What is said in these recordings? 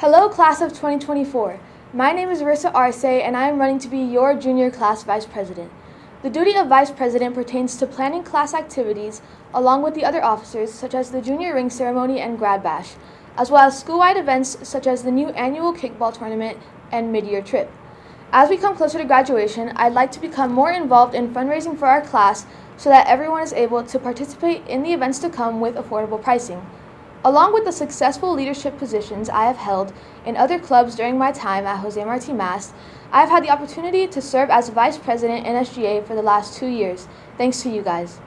Hello, class of 2024. My name is Arissa Arce, and I am running to be your junior class vice president. The duty of vice president pertains to planning class activities along with the other officers, such as the junior ring ceremony and grad bash, as well as school-wide events such as the new annual kickball tournament and mid-year trip. As we come closer to graduation, I'd like to become more involved in fundraising for our class so that everyone is able to participate in the events to come with affordable pricing. Along with the successful leadership positions I have held in other clubs during my time at Jose Marti Mast, I have had the opportunity to serve as vice president in SGA for the last 2 years, thanks to you guys.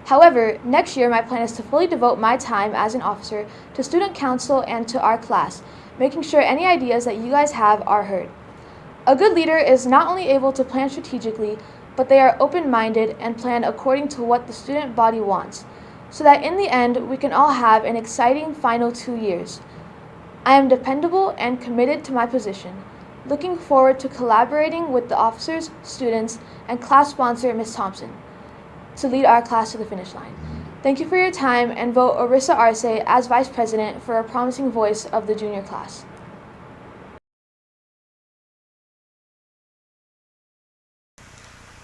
However, next year my plan is to fully devote my time as an officer to student council and to our class, making sure any ideas that you guys have are heard. A good leader is not only able to plan strategically, but they are open-minded and plan according to what the student body wants, so that in the end, we can all have an exciting final 2 years. I am dependable and committed to my position, looking forward to collaborating with the officers, students, and class sponsor, Ms. Thompson, to lead our class to the finish line. Thank you for your time, and vote Arissa Arce as Vice President for a promising voice of the junior class.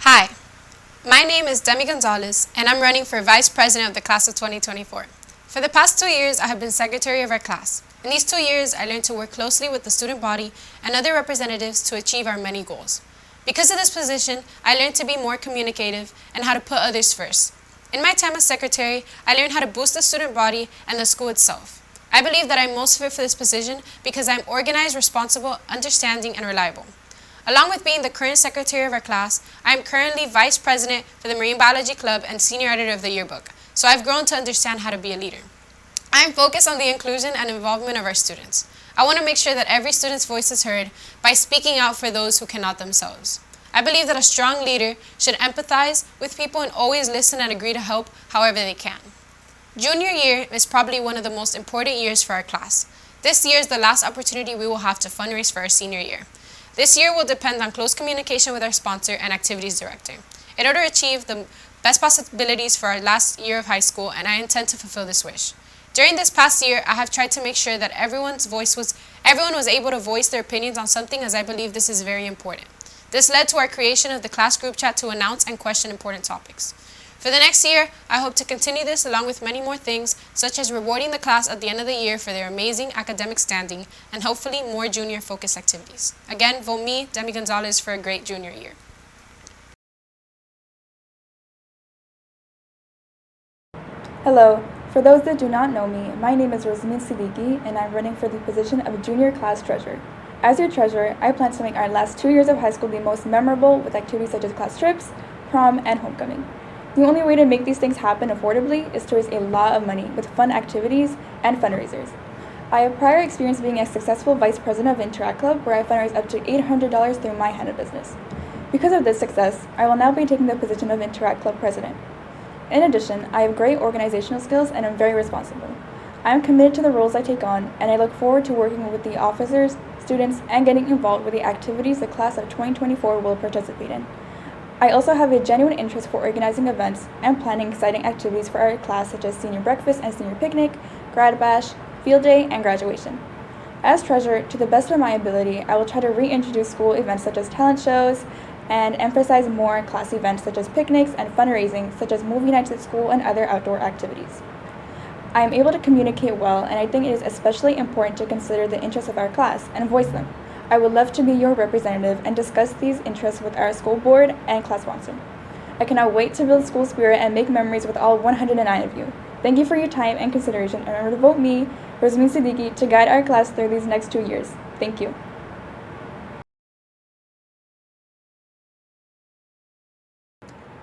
Hi, my name is Demi Gonzalez, and I'm running for Vice President of the Class of 2024. For the past 2 years, I have been Secretary of our class. In these 2 years, I learned to work closely with the student body and other representatives to achieve our many goals. Because of this position, I learned to be more communicative and how to put others first. In my time as Secretary, I learned how to boost the student body and the school itself. I believe that I'm most fit for this position because I'm organized, responsible, understanding, and reliable. Along with being the current secretary of our class, I am currently vice president for the Marine Biology Club and senior editor of the yearbook, so I've grown to understand how to be a leader. I am focused on the inclusion and involvement of our students. I want to make sure that every student's voice is heard by speaking out for those who cannot themselves. I believe that a strong leader should empathize with people and always listen and agree to help however they can. Junior year is probably one of the most important years for our class. This year is the last opportunity we will have to fundraise for our senior year. This year will depend on close communication with our sponsor and activities director in order to achieve the best possibilities for our last year of high school, and I intend to fulfill this wish. During this past year, I have tried to make sure that everyone was able to voice their opinions on something, as I believe this is very important. This led to our creation of the class group chat to announce and question important topics. For the next year, I hope to continue this along with many more things, such as rewarding the class at the end of the year for their amazing academic standing and hopefully more junior-focused activities. Again, vote me, Demi Gonzalez, for a great junior year. Hello. For those that do not know me, my name is Rosamine Siddiqui, and I'm running for the position of Junior Class Treasurer. As your treasurer, I plan to make our last 2 years of high school the most memorable with activities such as class trips, prom, and homecoming. The only way to make these things happen affordably is to raise a lot of money with fun activities and fundraisers. I have prior experience being a successful vice president of Interact Club, where I fundraised up to $800 through my henna business. Because of this success, I will now be taking the position of Interact Club president. In addition, I have great organizational skills and am very responsible. I am committed to the roles I take on, and I look forward to working with the officers, students, and getting involved with the activities the class of 2024 will participate in. I also have a genuine interest for organizing events and planning exciting activities for our class, such as senior breakfast and senior picnic, grad bash, field day, and graduation. As treasurer, to the best of my ability, I will try to reintroduce school events such as talent shows and emphasize more class events such as picnics and fundraising, such as movie nights at school and other outdoor activities. I am able to communicate well, and I think it is especially important to consider the interests of our class and voice them. I would love to be your representative and discuss these interests with our school board and class sponsor. I cannot wait to build school spirit and make memories with all 109 of you. Thank you for your time and consideration, and remember to vote me, Rosamine Siddiqui, to guide our class through these next 2 years. Thank you.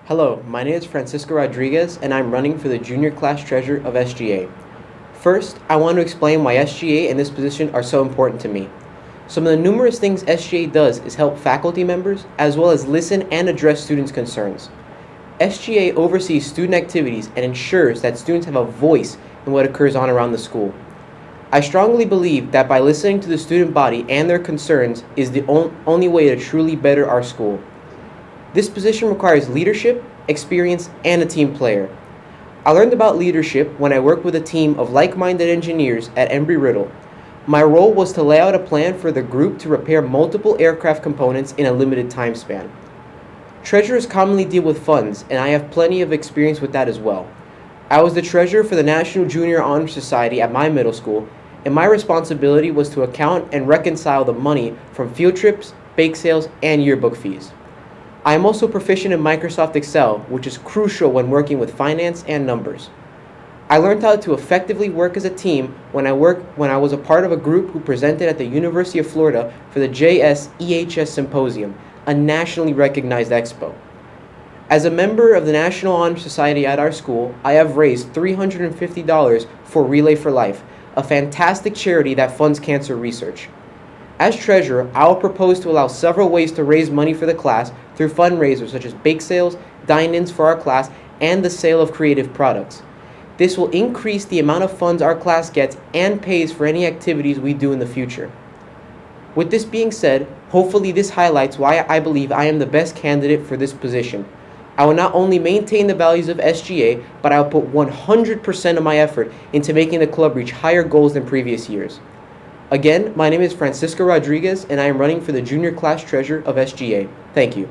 Hello, my name is Francisco Rodriguez, and I'm running for the Junior Class Treasurer of SGA. First, I want to explain why SGA and this position are so important to me. Some of the numerous things SGA does is help faculty members, as well as listen and address students' concerns. SGA oversees student activities and ensures that students have a voice in what occurs on around the school. I strongly believe that by listening to the student body and their concerns is the only way to truly better our school. This position requires leadership, experience, and a team player. I learned about leadership when I worked with a team of like-minded engineers at Embry-Riddle. My role was to lay out a plan for the group to repair multiple aircraft components in a limited time span. Treasurers commonly deal with funds, and I have plenty of experience with that as well. I was the treasurer for the National Junior Honor Society at my middle school, and my responsibility was to account and reconcile the money from field trips, bake sales, and yearbook fees. I am also proficient in Microsoft Excel, which is crucial when working with finance and numbers. I learned how to effectively work as a team when I was a part of a group who presented at the University of Florida for the JSEHS Symposium, a nationally recognized expo. As a member of the National Honor Society at our school, I have raised $350 for Relay for Life, a fantastic charity that funds cancer research. As treasurer, I will propose to allow several ways to raise money for the class through fundraisers such as bake sales, dine-ins for our class, and the sale of creative products. This will increase the amount of funds our class gets and pays for any activities we do in the future. With this being said, hopefully this highlights why I believe I am the best candidate for this position. I will not only maintain the values of SGA, but I will put 100% of my effort into making the club reach higher goals than previous years. Again, my name is Francisco Rodriguez, and I am running for the junior class treasurer of SGA. Thank you.